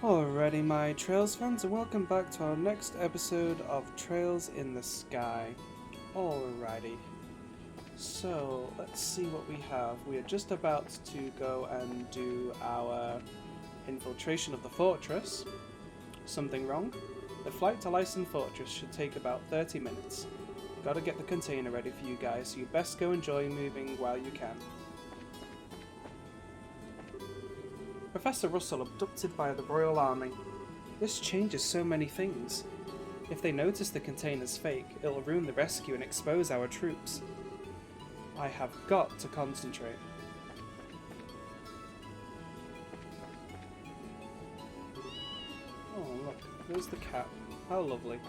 Alrighty, my Trails fans, and welcome back to our next episode of Trails in the Sky. Alrighty, so let's see what we have. We are just about to go and do our infiltration of the fortress. Something wrong? The flight to Lyson Fortress should take about 30 minutes. Gotta get the container ready for you guys, so you best go enjoy moving while you can. Professor Russell abducted by the Royal Army. This changes so many things. If they notice the container's fake, it'll ruin the rescue and expose our troops. I have got to concentrate. Oh look, there's the cat. How lovely.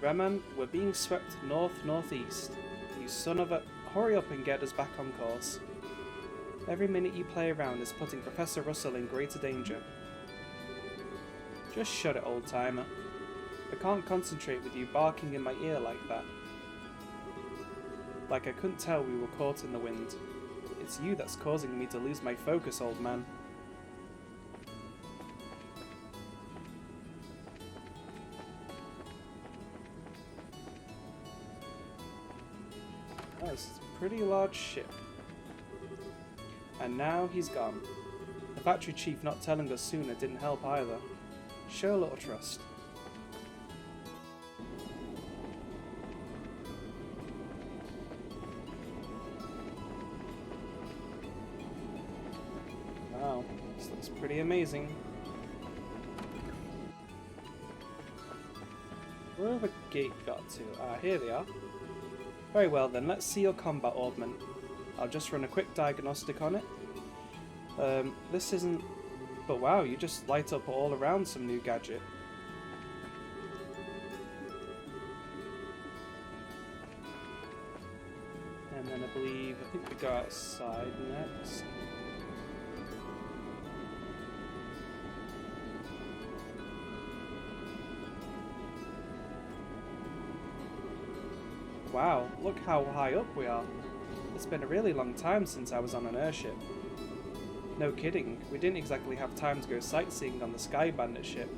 Reman, we're being swept north-northeast. You son of a... Hurry up and get us back on course. Every minute you play around is putting Professor Russell in greater danger. Just shut it, old-timer. I can't concentrate with you barking in my ear like that. Like I couldn't tell we were caught in the wind. It's you that's causing me to lose my focus, old man. That's a pretty large ship. And now he's gone. The factory chief not telling us sooner didn't help either. Show a little trust. Wow, this looks pretty amazing. Where have the gate got to? Ah, here they are. Very well then, let's see your combat augment. I'll just run a quick diagnostic on it. This isn't... But wow, you just light up all around some new gadget. And then I think we go outside next. Wow, look how high up we are. It's been a really long time since I was on an airship. No kidding, we didn't exactly have time to go sightseeing on the Sky Bandit ship.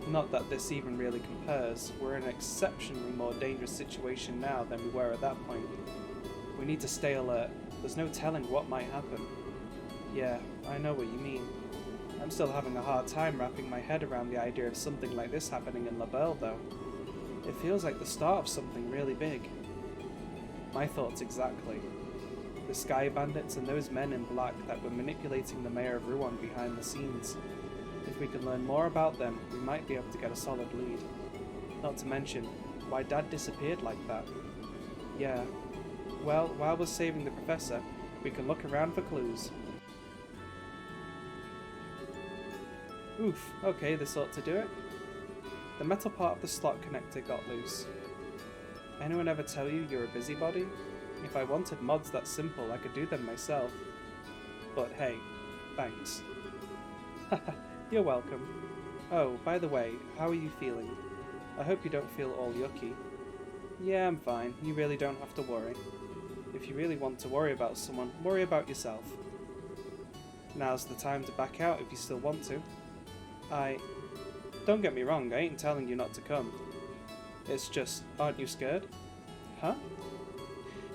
Not that this even really compares, we're in an exceptionally more dangerous situation now than we were at that point. We need to stay alert, there's no telling what might happen. Yeah, I know what you mean. I'm still having a hard time wrapping my head around the idea of something like this happening in La Belle though. It feels like the start of something really big. My thoughts exactly. The Sky Bandits and those men in black that were manipulating the Mayor of Rouen behind the scenes. If we can learn more about them, we might be able to get a solid lead. Not to mention, why Dad disappeared like that. Yeah. Well, while we're saving the Professor, we can look around for clues. Oof, okay, this ought to do it. The metal part of the slot connector got loose. Anyone ever tell you you're a busybody? If I wanted mods that simple, I could do them myself. But hey, thanks. You're welcome. Oh, by the way, how are you feeling? I hope you don't feel all yucky. Yeah, I'm fine. You really don't have to worry. If you really want to worry about someone, worry about yourself. Now's the time to back out if you still want to. Don't get me wrong, I ain't telling you not to come. It's just, aren't you scared? Huh?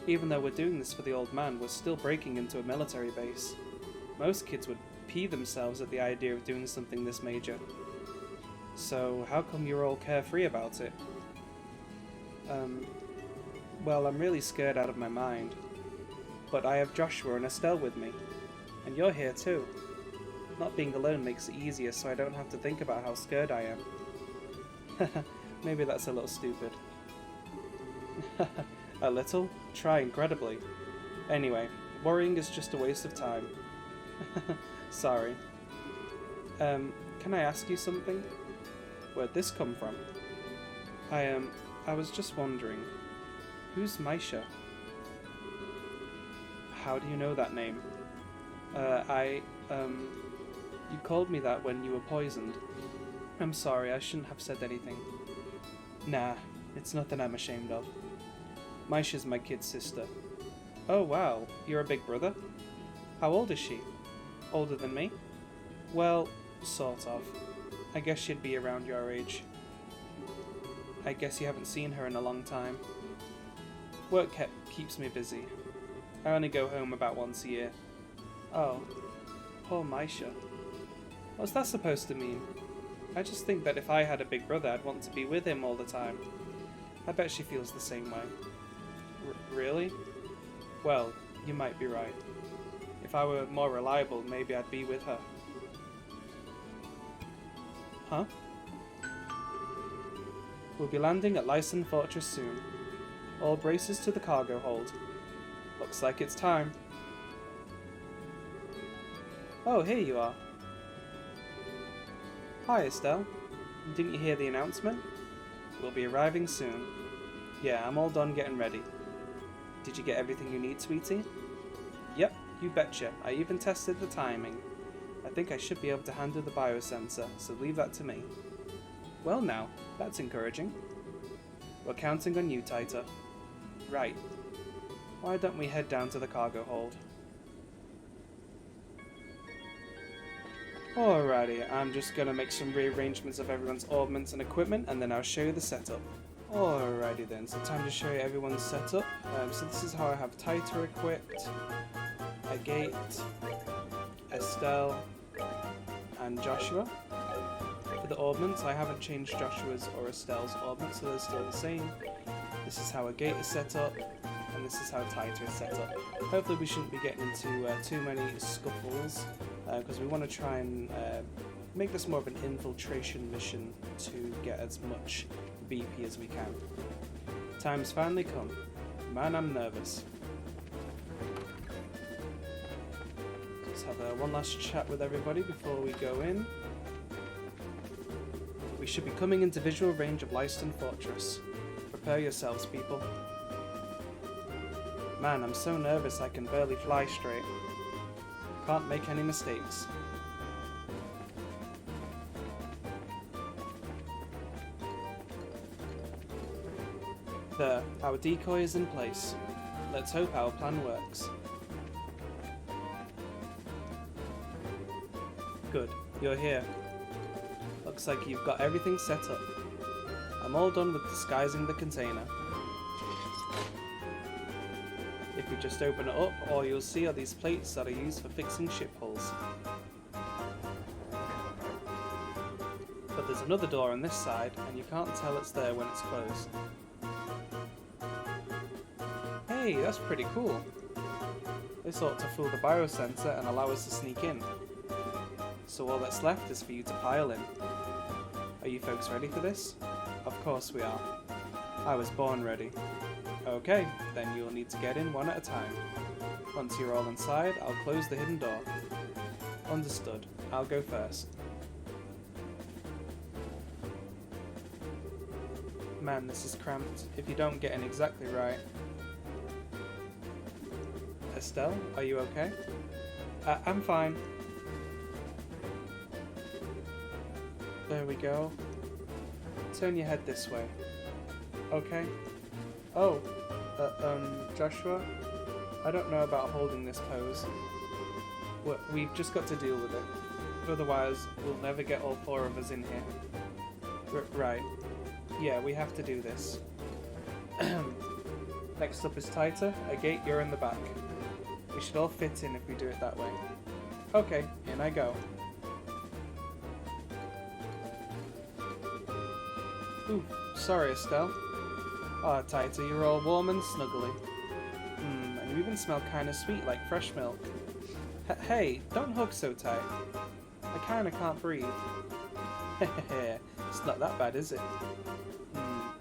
Even though we're doing this for the old man, we're still breaking into a military base. Most kids would pee themselves at the idea of doing something this major. So, how come you're all carefree about it? Well, I'm really scared out of my mind. But I have Joshua and Estelle with me. And you're here too. Not being alone makes it easier so I don't have to think about how scared I am. Maybe that's a little stupid. A little? Try incredibly. Anyway, worrying is just a waste of time. Sorry. Can I ask you something? Where'd this come from? I was just wondering, who's Misha? How do you know that name? You called me that when you were poisoned. I'm sorry, I shouldn't have said anything. Nah, it's nothing I'm ashamed of. Misha's my kid sister. Oh wow, you're a big brother? How old is she? Older than me? Well, sort of. I guess she'd be around your age. I guess you haven't seen her in a long time. Work keeps me busy. I only go home about once a year. Oh, poor Maisha. What's that supposed to mean? I just think that if I had a big brother, I'd want to be with him all the time. I bet she feels the same way. Really? Well, you might be right. If I were more reliable, maybe I'd be with her. Huh? We'll be landing at Lyson Fortress soon. All braces to the cargo hold. Looks like it's time. Oh, here you are. Hi, Estelle. Didn't you hear the announcement? We'll be arriving soon. Yeah, I'm all done getting ready. Did you get everything you need, sweetie? Yep, you betcha. I even tested the timing. I think I should be able to handle the biosensor, so leave that to me. Well now, that's encouraging. We're counting on you, Taita. Right. Why don't we head down to the cargo hold? Alrighty, I'm just going to make some rearrangements of everyone's orbments and equipment, and then I'll show you the setup. Alrighty then, so time to show you everyone's setup. So this is how I have Taita equipped, Agate, Estelle, and Joshua. For the orbments, I haven't changed Joshua's or Estelle's orbments, so they're still the same. This is how Agate is set up, and this is how Taita is set up. Hopefully we shouldn't be getting into too many scuffles, because we want to try and make this more of an infiltration mission to get as much BP as we can. Time's finally come. Man, I'm nervous. Let's have one last chat with everybody before we go in. We should be coming into visual range of Lyston Fortress. Prepare yourselves, people. Man, I'm so nervous I can barely fly straight. Can't make any mistakes. There, our decoy is in place. Let's hope our plan works. Good, you're here. Looks like you've got everything set up. I'm all done with disguising the container. If you just open it up, all you'll see are these plates that are used for fixing ship hulls. But there's another door on this side, and you can't tell it's there when it's closed. Hey, that's pretty cool. This ought to fool the biosensor and allow us to sneak in. So all that's left is for you to pile in. Are you folks ready for this? Of course we are. I was born ready. Okay, then you'll need to get in one at a time. Once you're all inside, I'll close the hidden door. Understood. I'll go first. Man, this is cramped. If you don't get in exactly right. Estelle, are you okay? I'm fine. There we go. Turn your head this way. Okay. Oh, Joshua, I don't know about holding this pose. We've just got to deal with it. Otherwise, we'll never get all four of us in here. Right. Yeah, we have to do this. Next up is Taita. Agate, you're in the back. We should all fit in if we do it that way. Okay, in I go. Ooh, sorry, Estelle. Ah, Taita, you're all warm and snuggly. And you even smell kinda sweet like fresh milk. Hey, don't hug so tight. I kinda can't breathe. Hehehe, it's not that bad, is it?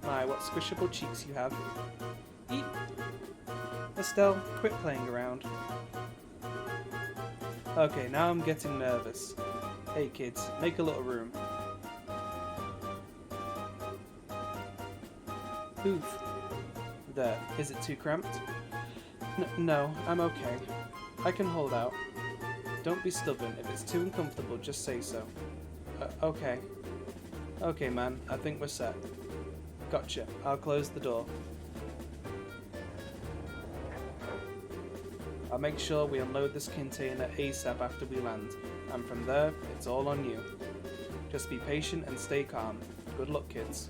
My, what squishable cheeks you have. Eat. Estelle, quit playing around. Okay, now I'm getting nervous. Hey kids, make a little room. Oof. There, is it too cramped? No, I'm okay. I can hold out. Don't be stubborn. If it's too uncomfortable, just say so. Okay. Okay, man, I think we're set. Gotcha. I'll close the door. I'll make sure we unload this container ASAP after we land, and from there, it's all on you. Just be patient and stay calm. Good luck, kids.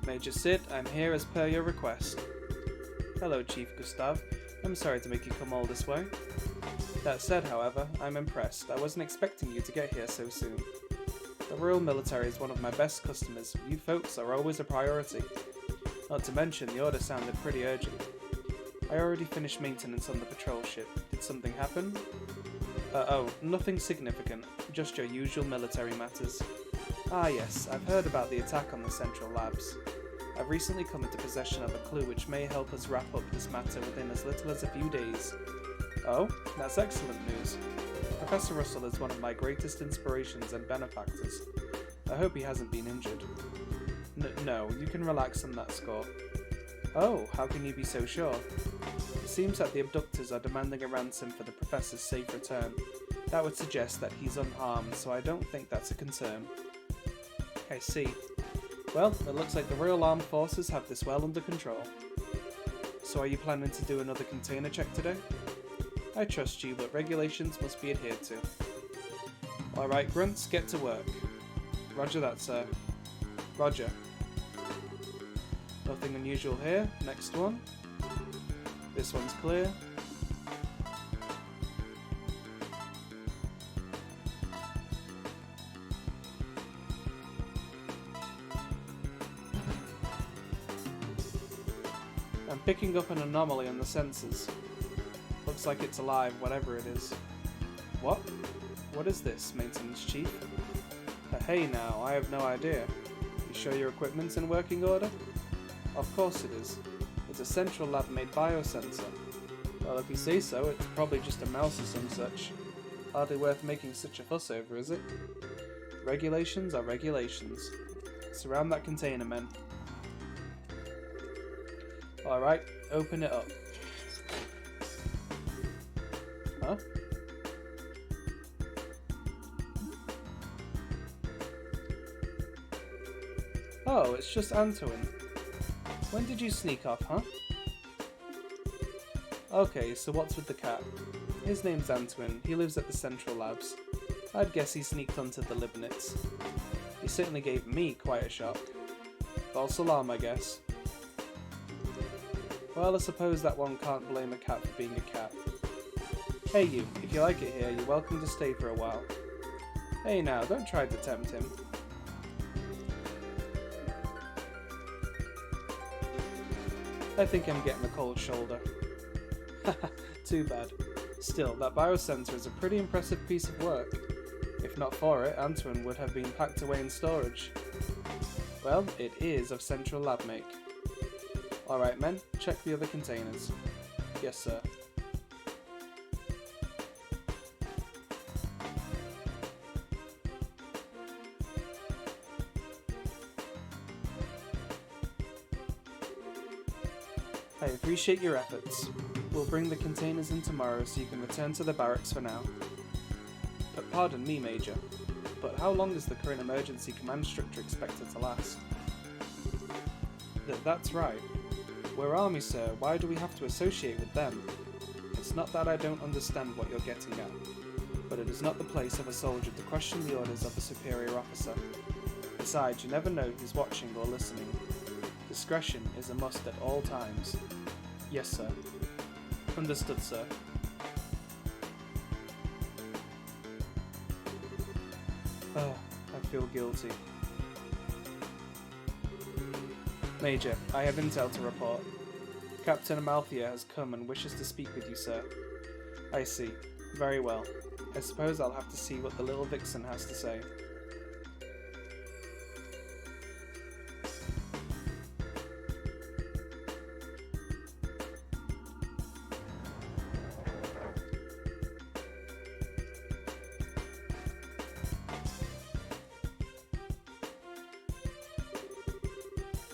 Major Sid, I'm here as per your request. Hello, Chief Gustav. I'm sorry to make you come all this way. That said, however, I'm impressed. I wasn't expecting you to get here so soon. The Royal Military is one of my best customers. You folks are always a priority. Not to mention, the order sounded pretty urgent. I already finished maintenance on the patrol ship. Did something happen? Oh, nothing significant. Just your usual military matters. Ah yes, I've heard about the attack on the Central Labs. I've recently come into possession of a clue which may help us wrap up this matter within as little as a few days. Oh, that's excellent news. Professor Russell is one of my greatest inspirations and benefactors. I hope he hasn't been injured. No, you can relax on that score. Oh, how can you be so sure? It seems that the abductors are demanding a ransom for the Professor's safe return. That would suggest that he's unharmed, so I don't think that's a concern. I see. Well, it looks like the Royal Armed Forces have this well under control. So are you planning to do another container check today? I trust you, but regulations must be adhered to. Alright, Grunts, get to work. Roger that, sir. Roger. Nothing unusual here. Next one. This one's clear. I'm picking up an anomaly on the sensors. Looks like it's alive, whatever it is. What? What is this, Maintenance Chief? Hey now, I have no idea. You sure your equipment's in working order? Of course it is. It's a Central Lab-made biosensor. Well, if you say so, it's probably just a mouse or some such. Hardly worth making such a fuss over, is it? Regulations are regulations. Surround that container, men. Alright, open it up. Huh? Oh, it's just Antoine. When did you sneak off, huh? Okay, so what's with the cat? His name's Antoine. He lives at the Central Labs. I'd guess he sneaked onto the Libnitz. He certainly gave me quite a shock. False alarm, I guess. Well, I suppose that one can't blame a cat for being a cat. Hey you, if you like it here, you're welcome to stay for a while. Hey now, don't try to tempt him. I think I'm getting a cold shoulder. Haha, too bad. Still, that biosensor is a pretty impressive piece of work. If not for it, Antoine would have been packed away in storage. Well, it is of Central Lab make. Alright men, check the other containers. Yes sir. I appreciate your efforts. We'll bring the containers in tomorrow so you can return to the barracks for now. But pardon me, Major, but how long is the current emergency command structure expected to last? That's right. We're Army, sir. Why do we have to associate with them? It's not that I don't understand what you're getting at, but it is not the place of a soldier to question the orders of a superior officer. Besides, you never know who's watching or listening. Discretion is a must at all times. Yes, sir. Understood, sir. I feel guilty. Major, I have intel to report. Captain Amalthea has come and wishes to speak with you, sir. I see. Very well. I suppose I'll have to see what the little vixen has to say.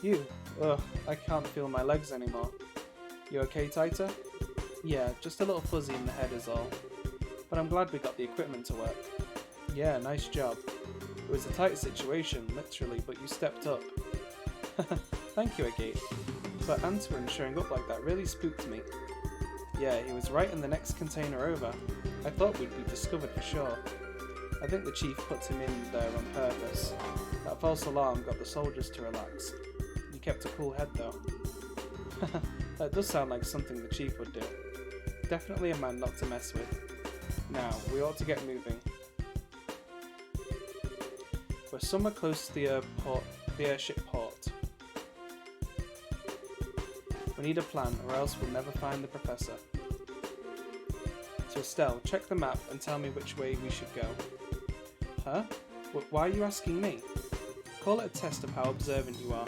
You, Ugh, I can't feel my legs anymore. You okay, Taita? Yeah, just a little fuzzy in the head is all. But I'm glad we got the equipment to work. Yeah, nice job. It was a tight situation, literally, but you stepped up. Thank you, Agate. But Antoine showing up like that really spooked me. Yeah, he was right in the next container over. I thought we'd be discovered for sure. I think the chief put him in there on purpose. That false alarm got the soldiers to relax. He kept a cool head though. That does sound like something the chief would do. Definitely a man not to mess with. Now, we ought to get moving. We're somewhere close to the airship port. We need a plan, or else we'll never find the professor. So Estelle, check the map and tell me which way we should go. Huh? Why are you asking me? Call it a test of how observant you are.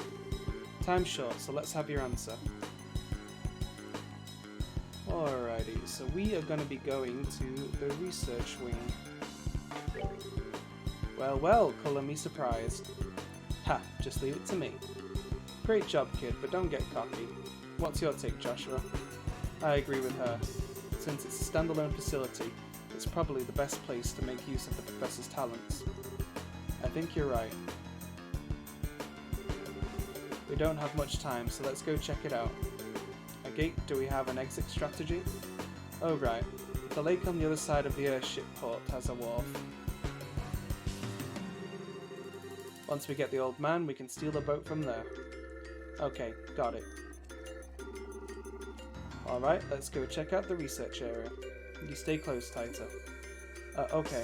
Time's short, so let's have your answer. Alrighty, so we are going to be going to the research wing. Well, well, colour me surprised. Ha, just leave it to me. Great job, kid, but don't get cocky. What's your take, Joshua? I agree with her. Since it's a standalone facility, it's probably the best place to make use of the professor's talents. I think you're right. We don't have much time, so let's go check it out. Agate, do we have an exit strategy? Oh right, the lake on the other side of the airship port has a wharf. Once we get the old man, we can steal the boat from there. Okay, got it. Alright, let's go check out the research area. You stay close, Taita. Okay.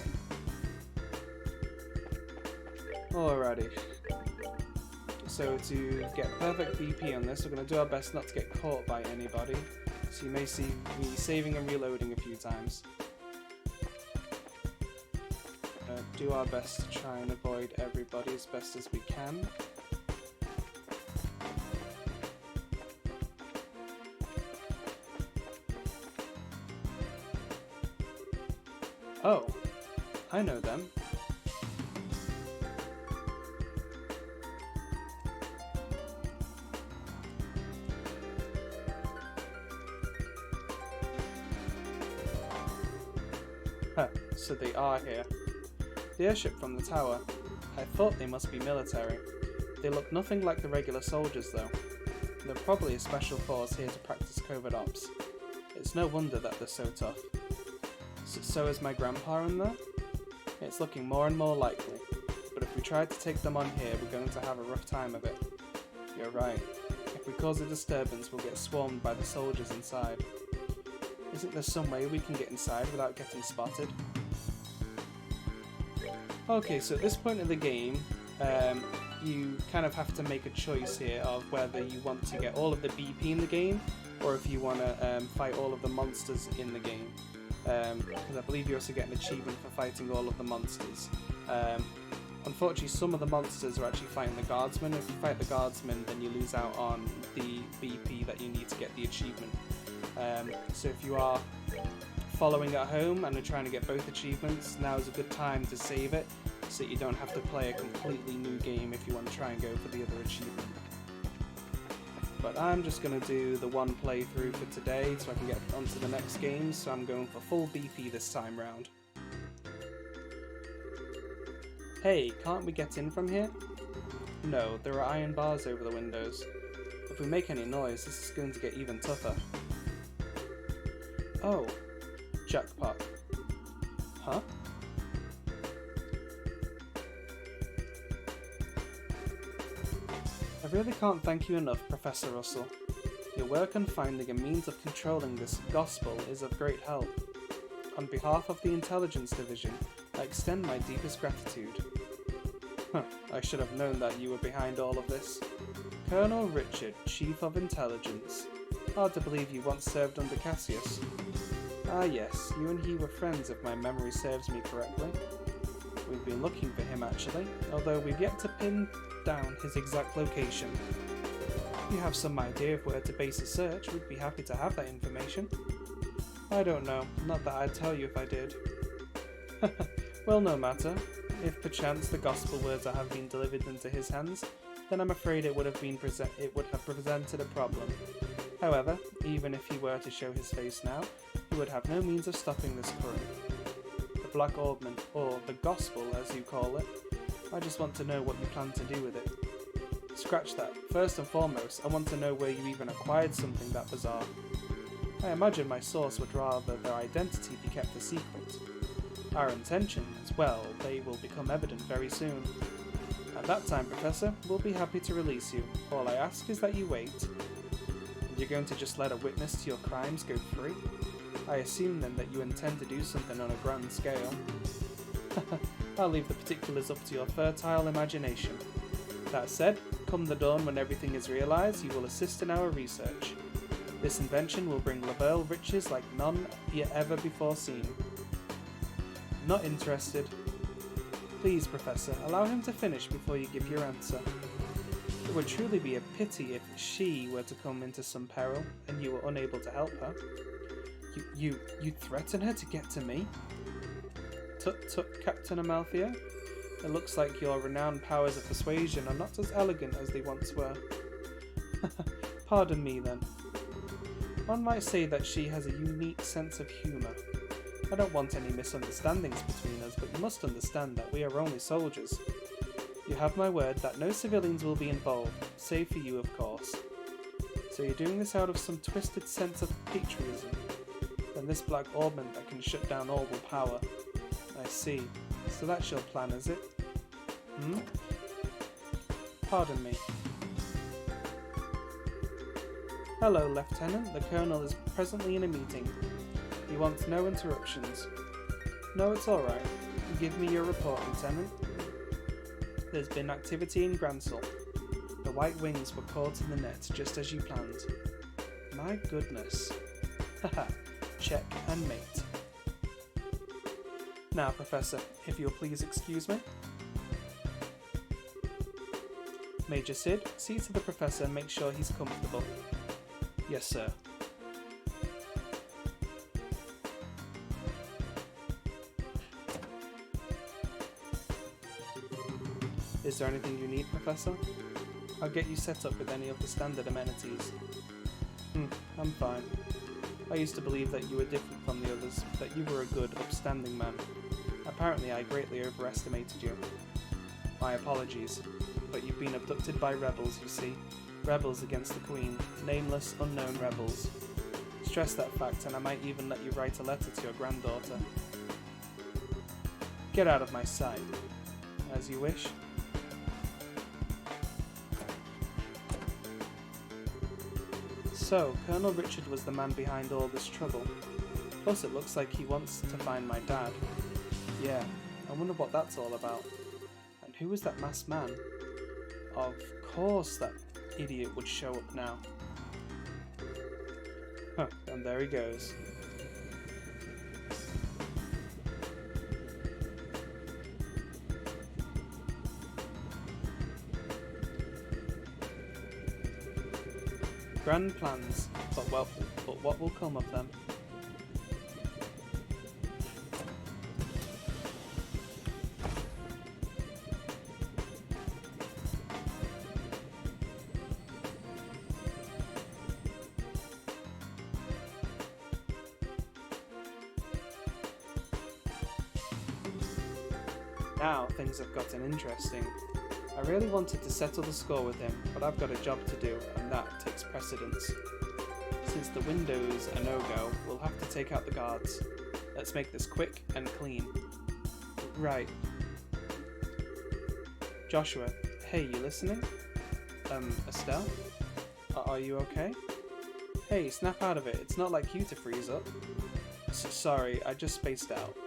Alrighty. So to get perfect BP on this, we're going to do our best not to get caught by anybody. So you may see me saving and reloading a few times. Do our best to try and avoid everybody as best as we can. Oh, I know them. Huh, so they are here. The airship from the tower. I thought they must be military. They look nothing like the regular soldiers though. They're probably a special force here to practice covert ops. It's no wonder that they're so tough. So is my grandpa in there? It's looking more and more likely, but if we try to take them on here, we're going to have a rough time of it. You're right. If we cause a disturbance, we'll get swarmed by the soldiers inside. Isn't there some way we can get inside without getting spotted? Okay, so at this point in the game, you kind of have to make a choice here of whether you want to get all of the BP in the game, or if you want to fight all of the monsters in the game. Because I believe you also get an achievement for fighting all of the monsters. Unfortunately, some of the monsters are actually fighting the guardsmen. If you fight the guardsmen, then you lose out on the BP that you need to get the achievement. So if you are following at home and are trying to get both achievements, now is a good time to save it, so that you don't have to play a completely new game if you want to try and go for the other achievement. But I'm just going to do the one playthrough for today so I can get onto the next game, so I'm going for full BP this time round. Hey, can't we get in from here? No, there are iron bars over the windows. If we make any noise, this is going to get even tougher. Oh, jackpot. Huh? I really can't thank you enough, Professor Russell. Your work on finding a means of controlling this gospel is of great help. On behalf of the Intelligence Division, I extend my deepest gratitude. I should have known that you were behind all of this. Colonel Richard, Chief of Intelligence. Hard to believe you once served under Cassius. Ah yes, you and he were friends if my memory serves me correctly. We've been looking for him actually, although we've yet to pin down his exact location. If you have some idea of where to base a search, we'd be happy to have that information. I don't know, not that I'd tell you if I did. Well, no matter. If perchance the gospel words have been delivered into his hands, then I'm afraid it would have presented a problem. However, even if he were to show his face now, he would have no means of stopping this current. The Black Orbment, or the Gospel as you call it. I just want to know what you plan to do with it. Scratch that. First and foremost, I want to know where you even acquired something that bizarre. I imagine my source would rather their identity be kept a secret. Our intentions, well, they will become evident very soon. At that time, Professor, we'll be happy to release you. All I ask is that you wait. And you're going to just let a witness to your crimes go free? I assume then that you intend to do something on a grand scale. I'll leave the particulars up to your fertile imagination. That said, come the dawn when everything is realized, you will assist in our research. This invention will bring Lavelle riches like none yet ever before seen. Not interested. Please, Professor, allow him to finish before you give your answer. It would truly be a pity if she were to come into some peril and you were unable to help her. You threaten her to get to me? Tut, Captain Amalthea. It looks like your renowned powers of persuasion are not as elegant as they once were. Pardon me, then. One might say that she has a unique sense of humour. I don't want any misunderstandings between us, but you must understand that we are only soldiers. You have my word that no civilians will be involved, save for you, of course. So you're doing this out of some twisted sense of patriotism. Then this Black Orbment that can shut down all will power. I see. So that's your plan, is it? Pardon me. Hello, Lieutenant. The Colonel is presently in a meeting. He wants no interruptions. No, it's alright. Give me your report, Lieutenant. There's been activity in Gransel. The White Wings were caught in the net just as you planned. My goodness. Haha. Check and mate. Now, Professor, if you'll please excuse me. Major Sid, see to the Professor and make sure he's comfortable. Yes, sir. Is there anything you need, Professor? I'll get you set up with any of the standard amenities. I'm fine. I used to believe that you were different from the others, that you were a good, upstanding man. Apparently I greatly overestimated you. My apologies, but you've been abducted by rebels, you see. Rebels against the Queen. Nameless, unknown rebels. Stress that fact, and I might even let you write a letter to your granddaughter. Get out of my sight. As you wish. So, Colonel Richard was the man behind all this trouble. Plus it looks like he wants to find my dad. Yeah, I wonder what that's all about. And who was that masked man? Of course that idiot would show up now. Huh, and there he goes. Grand plans, but what will come of them? Now things have gotten interesting. I really wanted to settle the score with him, but I've got a job to do, and that takes precedence. Since the window's a no-go, we'll have to take out the guards. Let's make this quick and clean. Right. Joshua, hey, you listening? Estelle? Are you okay? Hey, snap out of it, it's not like you to freeze up. Sorry, I just spaced out.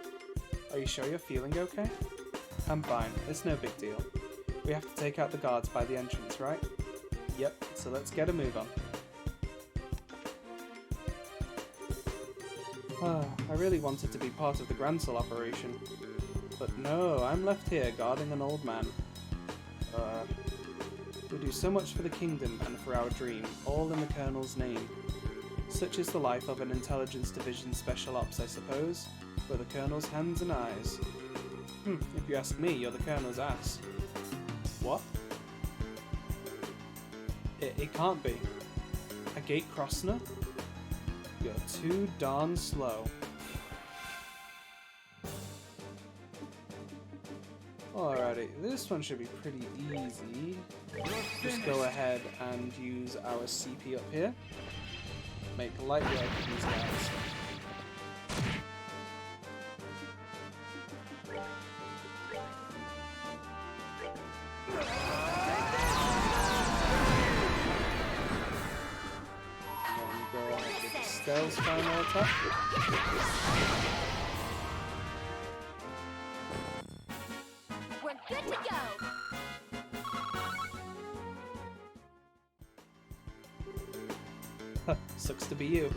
Are you sure you're feeling okay? I'm fine, it's no big deal. We have to take out the guards by the entrance, right? Yep, so let's get a move on. I really wanted to be part of the Gransel operation. But no, I'm left here guarding an old man. We do so much for the kingdom and for our dream, all in the Colonel's name. Such is the life of an Intelligence Division Special Ops, I suppose, for the Colonel's hands and eyes. If you ask me, you're the Colonel's ass. What? It can't be. A gate crosser? You're too darn slow. Alrighty, this one should be pretty easy. Just go ahead and use our CP up here. Make light work of these guys. And go ahead with the stealth final attack. Good to go! Sucks to be you.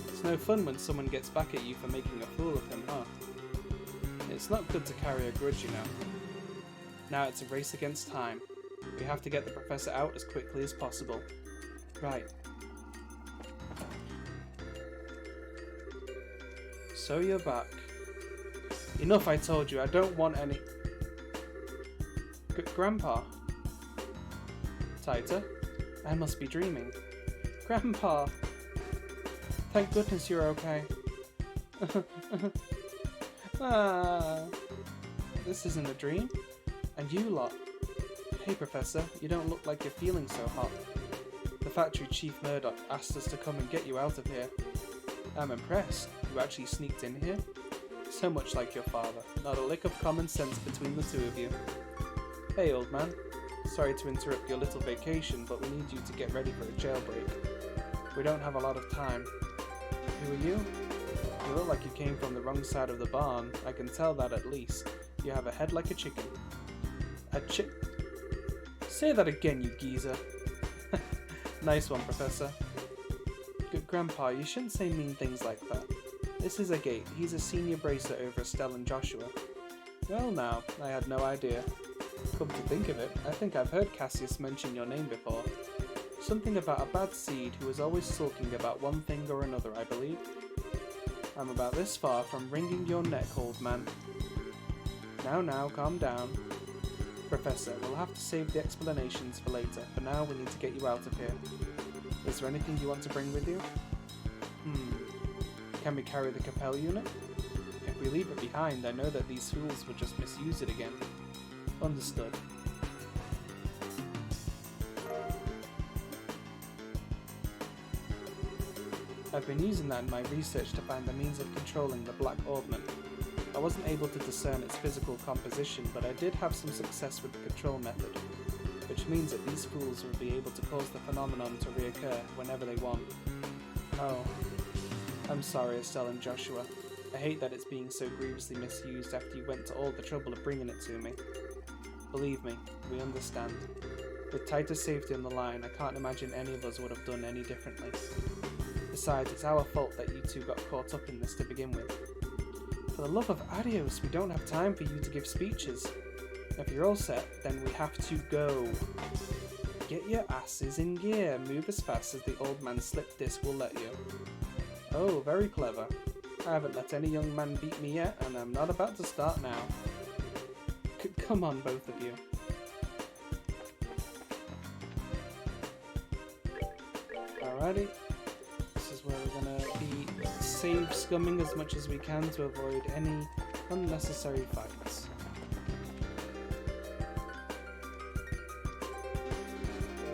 It's no fun when someone gets back at you for making a fool of him, huh? It's not good to carry a grudge, you know. Now it's a race against time. We have to get the professor out as quickly as possible. Right. So you're back. Enough, I told you. I don't want any... Grandpa? Taita? I must be dreaming. Grandpa! Thank goodness you're okay. This isn't a dream. And you lot. Hey Professor, you don't look like you're feeling so hot. The factory chief Murdoch asked us to come and get you out of here. I'm impressed. You actually sneaked in here? So much like your father. Not a lick of common sense between the two of you. Hey old man. Sorry to interrupt your little vacation, but we need you to get ready for a jailbreak. We don't have a lot of time. Who are you? You look like you came from the wrong side of the barn. I can tell that at least. You have a head like a chicken. A chick... Say that again, you geezer. Nice one, Professor. Good Grandpa, you shouldn't say mean things like that. This is a gate. He's a senior bracer over Estelle and Joshua. Well now, I had no idea. Come to think of it, I think I've heard Cassius mention your name before. Something about a bad seed who is always sulking about one thing or another, I believe. I'm about this far from wringing your neck, old man. Now, calm down. Professor, we'll have to save the explanations for later. For now, we need to get you out of here. Is there anything you want to bring with you? Can we carry the Capel unit? If we leave it behind, I know that these fools will just misuse it again. Understood. I've been using that in my research to find the means of controlling the Black Orbment. I wasn't able to discern its physical composition, but I did have some success with the control method, which means that these fools will be able to cause the phenomenon to reoccur whenever they want. Oh, I'm sorry, Estelle and Joshua. I hate that it's being so grievously misused after you went to all the trouble of bringing it to me. Believe me, we understand. With tighter safety on the line, I can't imagine any of us would have done any differently. Besides, it's our fault that you two got caught up in this to begin with. For the love of Adios, we don't have time for you to give speeches. If you're all set, then we have to go. Get your asses in gear. Move as fast as the old man's slip disc will let you. Oh, very clever. I haven't let any young man beat me yet, and I'm not about to start now. Come on, both of you. Alrighty. This is where we're gonna be save scumming as much as we can to avoid any unnecessary fights.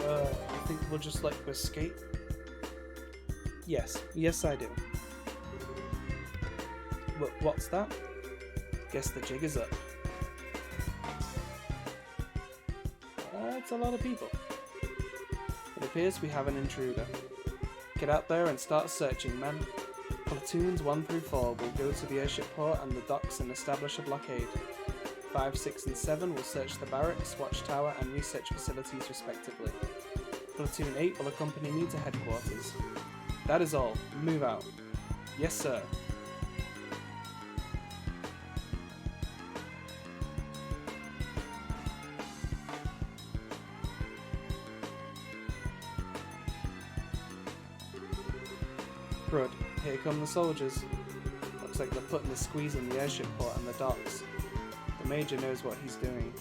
I think we'll just let you escape. Yes I do. What's that? Guess the jig is up. That's a lot of people. It appears we have an intruder. Get out there and start searching, men. Platoons 1 through 4 will go to the airship port and the docks and establish a blockade. 5, 6 and 7 will search the barracks, watchtower and research facilities respectively. Platoon 8 will accompany me to headquarters. That is all. Move out. Yes, sir. Crud, here come the soldiers. Looks like they're putting the squeeze on the airship port and the docks. The Major knows what he's doing.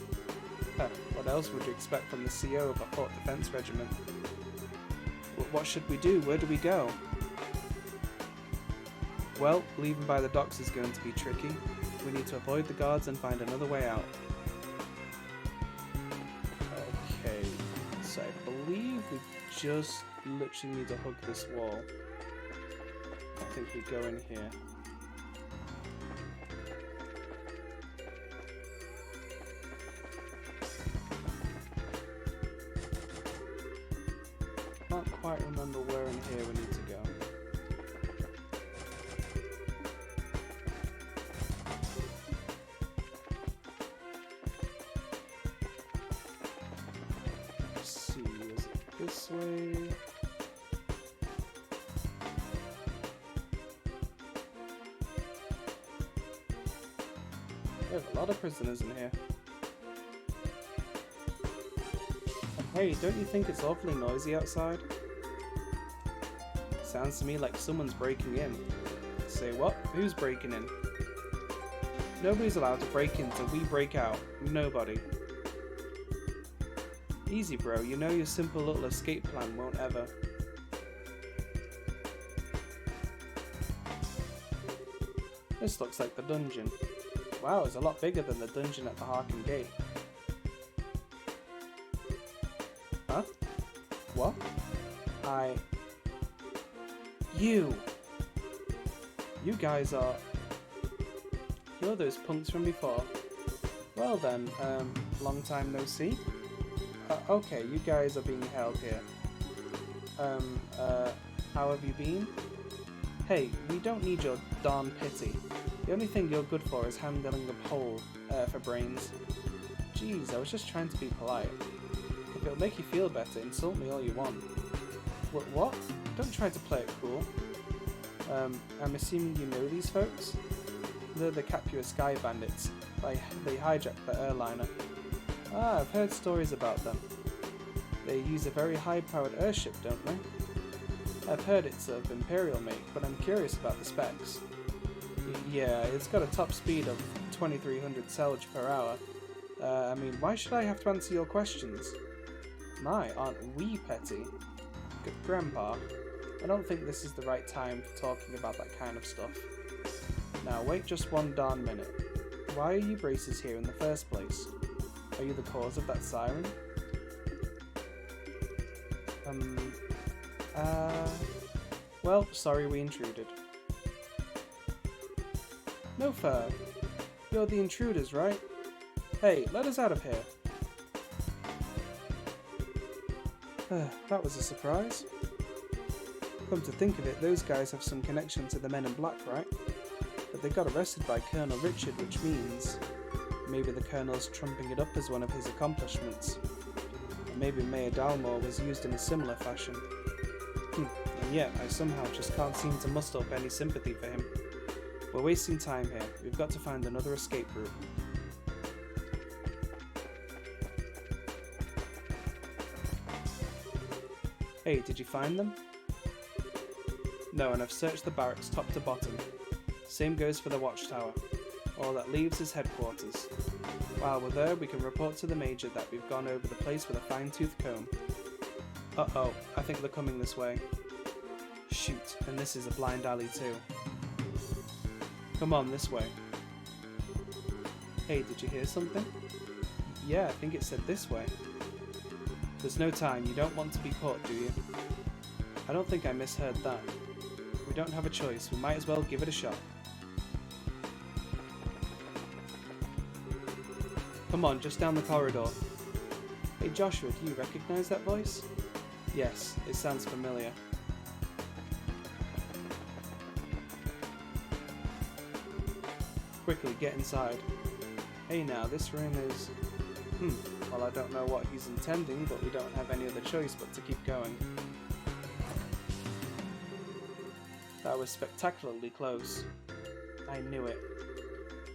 What else would you expect from the CO of a port defense regiment? What should we do? Where do we go? Well, leaving by the docks is going to be tricky. We need to avoid the guards and find another way out. Okay, so I believe we just literally need to hug this wall. I think we go in here. Can't quite remember where in here we need to go. Let's see, is it this way? We have a lot of prisoners in here. Hey, don't you think it's awfully noisy outside? Sounds to me like someone's breaking in. Say what? Who's breaking in? Nobody's allowed to break in till we break out. Nobody. Easy, bro. You know your simple little escape plan won't ever. This looks like the dungeon. Wow, it's a lot bigger than the dungeon at the Harkin Gate. Huh? What? You guys are... You're those punks from before. Well then, long time no see. Okay, you guys are being held here. How have you been? Hey, we don't need your darn pity. The only thing you're good for is handling a pole, for brains. Jeez, I was just trying to be polite. If it'll make you feel better, insult me all you want. What? Don't try to play it cool. I'm assuming you know these folks? They're the Capua Sky Bandits. They hijacked the airliner. Ah, I've heard stories about them. They use a very high-powered airship, don't they? I've heard it's of Imperial make, but I'm curious about the specs. Yeah, it's got a top speed of 2300 salvage per hour. I mean, why should I have to answer your questions? My, aren't we petty? Grandpa, I don't think this is the right time for talking about that kind of stuff. Now, wait just one darn minute. Why are you braces here in the first place? Are you the cause of that siren? Well, sorry we intruded. No fair. You're the intruders, right? Hey, let us out of here. That was a surprise. Come to think of it, those guys have some connection to the Men in Black, right? But they got arrested by Colonel Richard, which means maybe the Colonel's trumping it up as one of his accomplishments. Or maybe Mayor Dalmore was used in a similar fashion. And yet, I somehow just can't seem to muster up any sympathy for him. We're wasting time here. We've got to find another escape route. Hey, did you find them? No, and I've searched the barracks top to bottom. Same goes for the watchtower. All that leaves is headquarters. While we're there, we can report to the Major that we've gone over the place with a fine-tooth comb. Uh-oh, I think they're coming this way. Shoot, and this is a blind alley too. Come on, this way. Hey, did you hear something? Yeah, I think it said this way. There's no time, you don't want to be caught, do you? I don't think I misheard that. We don't have a choice, we might as well give it a shot. Come on, just down the corridor. Hey Joshua, do you recognize that voice? Yes, it sounds familiar. Quickly, get inside. Hey now, this room is... well, I don't know what he's intending, but we don't have any other choice but to keep going. That was spectacularly close. I knew it.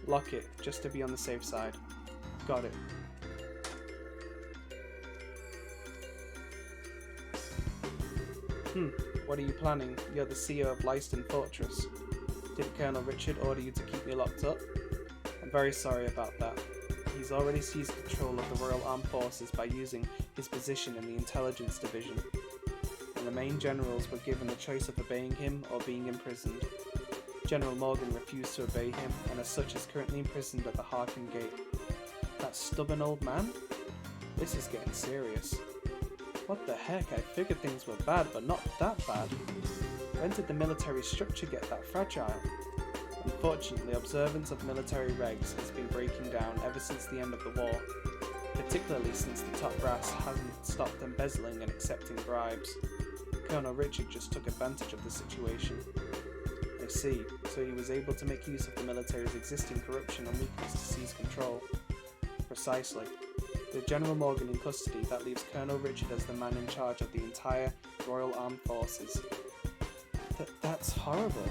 Lock it, just to be on the safe side. Got it. What are you planning? You're the CEO of Leiston Fortress. Did Colonel Richard order you to keep me locked up? I'm very sorry about that. He's already seized control of the Royal Armed Forces by using his position in the Intelligence Division. and the main generals were given the choice of obeying him or being imprisoned. General Morgan refused to obey him, and as such is currently imprisoned at the Harkin Gate. That stubborn old man? This is getting serious. What the heck, I figured things were bad, but not that bad. When did the military structure get that fragile? Unfortunately, observance of military regs has been breaking down ever since the end of the war, particularly since the top brass hasn't stopped embezzling and accepting bribes. Colonel Richard just took advantage of the situation. I see, so he was able to make use of the military's existing corruption and weakness to seize control. Precisely. With General Morgan in custody, that leaves Colonel Richard as the man in charge of the entire Royal Armed Forces. That's horrible.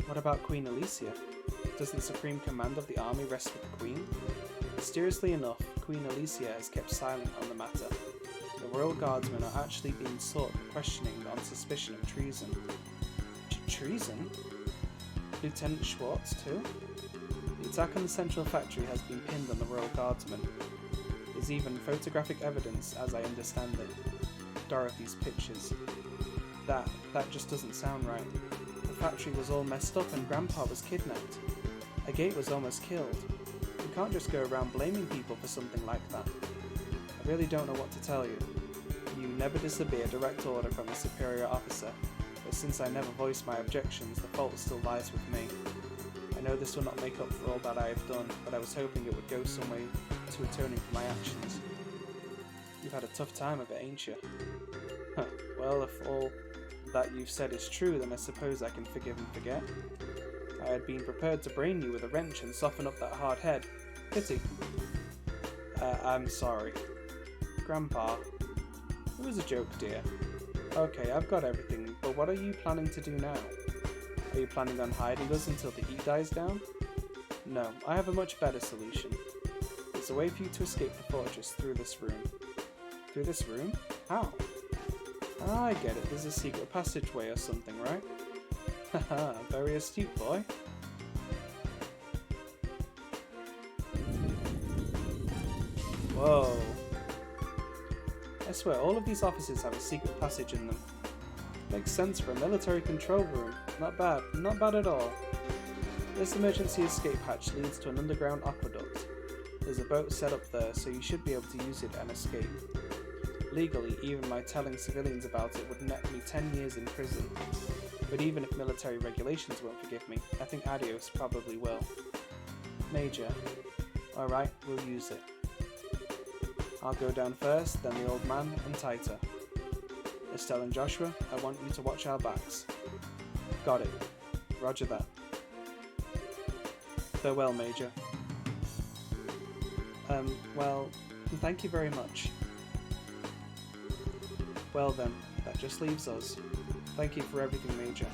What about Queen Alicia? Doesn't supreme command of the army rest with the Queen? Mysteriously enough, Queen Alicia has kept silent on the matter. The Royal Guardsmen are actually being sought for questioning on suspicion of treason. Treason? Lieutenant Schwartz, too? The attack on the Central Factory has been pinned on the Royal Guardsmen. There's even photographic evidence, as I understand it. Dorothy's pictures. That just doesn't sound right. The factory was all messed up and Grandpa was kidnapped. A gate was almost killed. You can't just go around blaming people for something like that. I really don't know what to tell you. You never disobey a direct order from a superior officer, but since I never voiced my objections, the fault still lies with me. I know this will not make up for all that I have done, but I was hoping it would go some way to atoning for my actions. You've had a tough time of it, ain't you? Huh. Well, if all that you've said is true, then I suppose I can forgive and forget. I had been prepared to brain you with a wrench and soften up that hard head. Pity. I'm sorry. Grandpa. It was a joke, dear. Okay, I've got everything, but what are you planning to do now? Are you planning on hiding us until the heat dies down? No, I have a much better solution. There's a way for you to escape the fortress through this room. Through this room? How? Ah, I get it, there's a secret passageway or something, right? Haha, very astute, boy. Whoa. I swear, all of these offices have a secret passage in them. Makes sense for a military control room. Not bad, not bad at all. This emergency escape hatch leads to an underground aqueduct. There's a boat set up there, so you should be able to use it and escape. Legally, even my telling civilians about it would net me 10 years in prison. But even if military regulations won't forgive me, I think Adios probably will. Major. Alright, we'll use it. I'll go down first, then the old man, and Taita. Estelle and Joshua, I want you to watch our backs. Got it. Roger that. Farewell, Major. Well, thank you very much. Well then, that just leaves us. Thank you for everything, Major.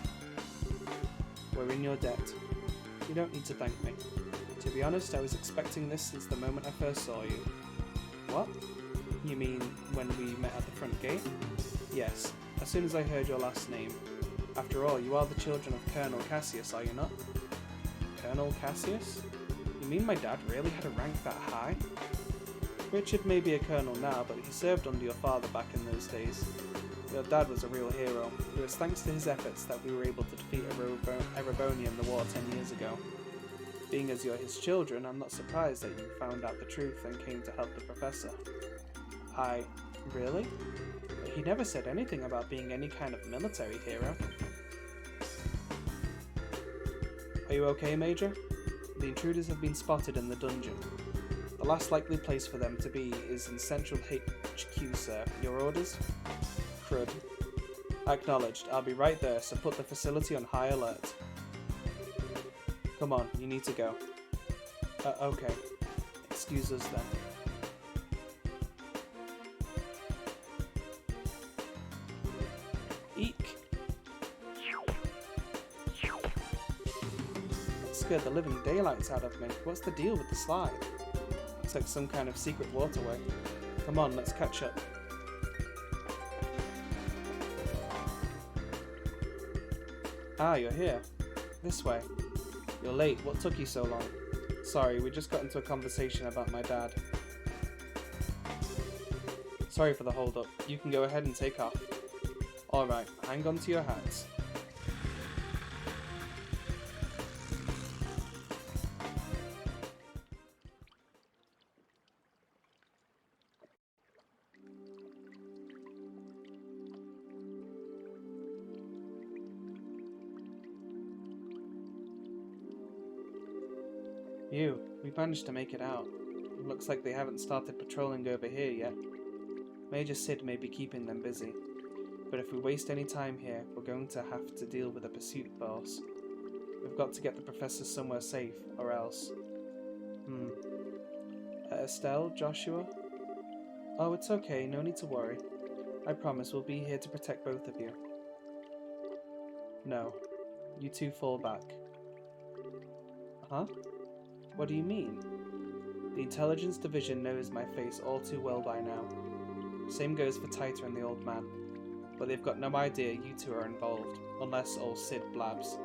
We're in your debt. You don't need to thank me. To be honest, I was expecting this since the moment I first saw you. What? You mean when we met at the front gate? Yes, as soon as I heard your last name. After all, you are the children of Colonel Cassius, are you not? Colonel Cassius? You mean my dad really had a rank that high? Richard may be a colonel now, but he served under your father back in those days. Your dad was a real hero. It was thanks to his efforts that we were able to defeat Erebonia in the war 10 years ago. Being as you're his children, I'm not surprised that you found out the truth and came to help the professor. Really? He never said anything about being any kind of military hero. Are you okay, Major? The intruders have been spotted in the dungeon. The last likely place for them to be is in Central HQ, sir. Your orders? Crud. Acknowledged. I'll be right there, so put the facility on high alert. Come on, you need to go. Okay. Excuse us then. Eek! That scared the living daylights out of me. What's the deal with the slide? Looks like some kind of secret waterway. Come on, let's catch up. Ah, you're here. This way. You're late. What took you so long? Sorry, we just got into a conversation about my dad. Sorry for the hold-up. You can go ahead and take off. Alright, hang on to your hats. We managed to make it out. It looks like they haven't started patrolling over here yet. Major Sid may be keeping them busy, but if we waste any time here, we're going to have to deal with a pursuit force. We've got to get the professor somewhere safe, or else. Estelle, Joshua? Oh, it's okay, no need to worry. I promise we'll be here to protect both of you. No, you two fall back. Huh? What do you mean? The intelligence division knows my face all too well by now. Same goes for Taita and the old man. But they've got no idea you two are involved, unless old Sid blabs.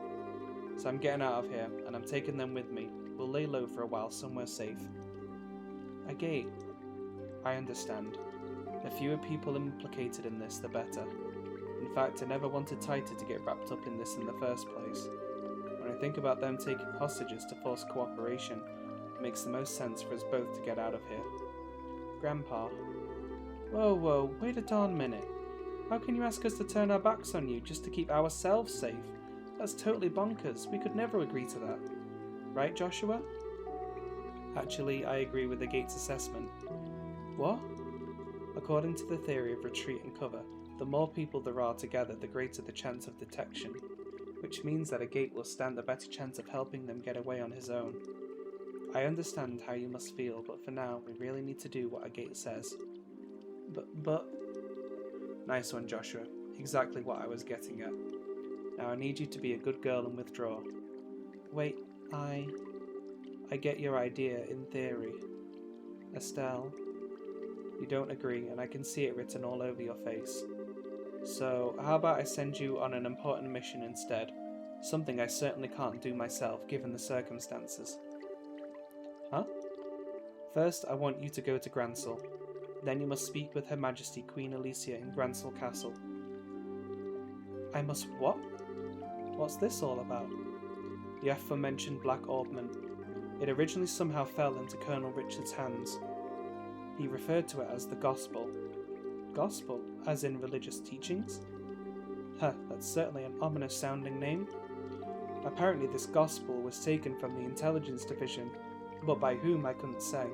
So I'm getting out of here, and I'm taking them with me. We'll lay low for a while somewhere safe. A gate. I understand. The fewer people implicated in this, the better. In fact, I never wanted Taita to get wrapped up in this in the first place. When I think about them taking hostages to force cooperation, it makes the most sense for us both to get out of here. Grandpa. Whoa, wait a darn minute. How can you ask us to turn our backs on you just to keep ourselves safe? That's totally bonkers. We could never agree to that. Right, Joshua? Actually, I agree with the Gates assessment. What? According to the theory of retreat and cover, the more people there are together, the greater the chance of detection, which means that a gate will stand a better chance of helping them get away on his own. I understand how you must feel, but for now, we really need to do what a gate says. But... Nice one, Joshua. Exactly what I was getting at. Now I need you to be a good girl and withdraw. Wait, I get your idea in theory. Estelle, you don't agree, and I can see it written all over your face. So, how about I send you on an important mission instead? Something I certainly can't do myself, given the circumstances. Huh? First, I want you to go to Gransel. Then you must speak with Her Majesty Queen Alicia in Gransel Castle. I must what? What's this all about? The aforementioned Black Orbment. It originally somehow fell into Colonel Richard's hands. He referred to it as the Gospel. Gospel? As in religious teachings? That's certainly an ominous sounding name. Apparently this Gospel was taken from the Intelligence Division, but by whom I couldn't say.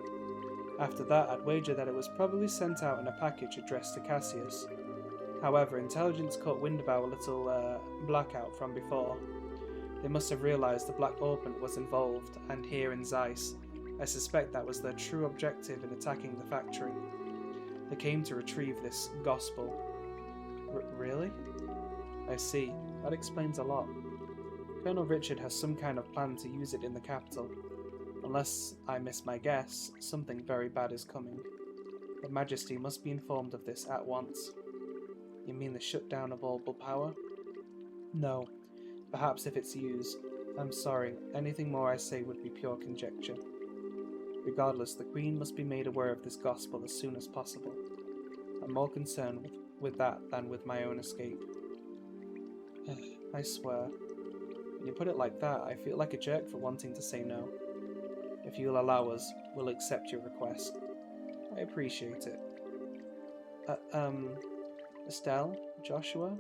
After that, I'd wager that it was probably sent out in a package addressed to Cassius. However, Intelligence caught wind of our little blackout from before. They must have realised the Black Orbment was involved, and here in Zeiss, I suspect that was their true objective in attacking the factory. They came to retrieve this Gospel. Really? I see. That explains a lot. Colonel Richard has some kind of plan to use it in the capital. Unless I miss my guess, something very bad is coming. Her Majesty must be informed of this at once. You mean the shutdown of all power? No. Perhaps if it's used. I'm sorry, anything more I say would be pure conjecture. Regardless, the Queen must be made aware of this Gospel as soon as possible. I'm more concerned with that than with my own escape. I swear. When you put it like that, I feel like a jerk for wanting to say no. If you'll allow us, we'll accept your request. I appreciate it. Estelle? Joshua?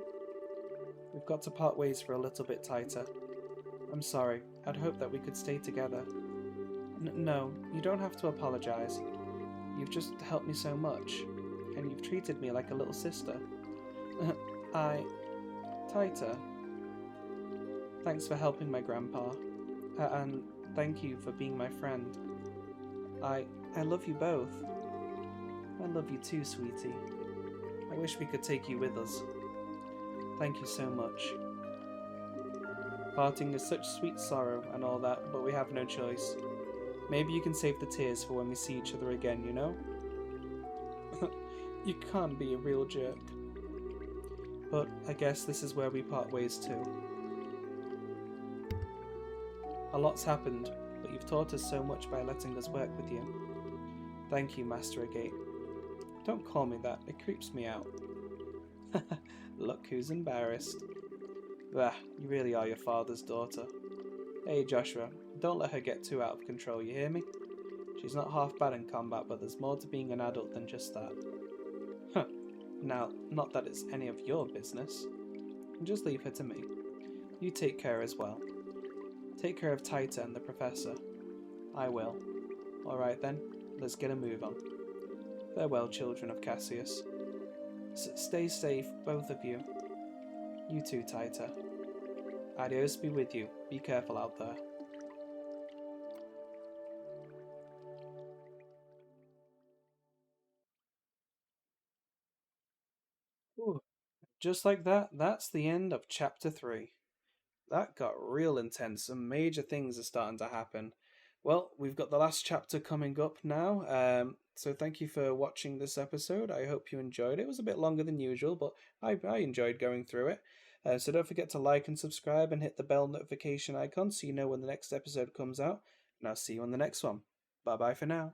We've got to part ways for a little bit, Taita. I'm sorry. I'd hoped that we could stay together. No, you don't have to apologize. You've just helped me so much, and you've treated me like a little sister. Taita. Thanks for helping my grandpa. And thank you for being my friend. I love you both. I love you too, sweetie. I wish we could take you with us. Thank you so much. Parting is such sweet sorrow and all that, but we have no choice. Maybe you can save the tears for when we see each other again, you know? You can't be a real jerk. But I guess this is where we part ways too. A lot's happened, but you've taught us so much by letting us work with you. Thank you, Master Agate. Don't call me that, it creeps me out. Look who's embarrassed. Bah, you really are your father's daughter. Hey Joshua, don't let her get too out of control, you hear me? She's not half bad in combat, but there's more to being an adult than just that. Huh. Now, not that it's any of your business. Just leave her to me. You take care as well. Take care of Taita and the professor. I will. Alright then, let's get a move on. Farewell, children of Cassius. Stay safe, both of you. You too, Taita. Adios be with you. Be careful out there. Ooh, just like that, that's the end of chapter 3. That got real intense. Some major things are starting to happen. Well, we've got the last chapter coming up now. So thank you for watching this episode. I hope you enjoyed it. It was a bit longer than usual, but I enjoyed going through it. So don't forget to like and subscribe and hit the bell notification icon so you know when the next episode comes out. And I'll see you on the next one. Bye bye for now.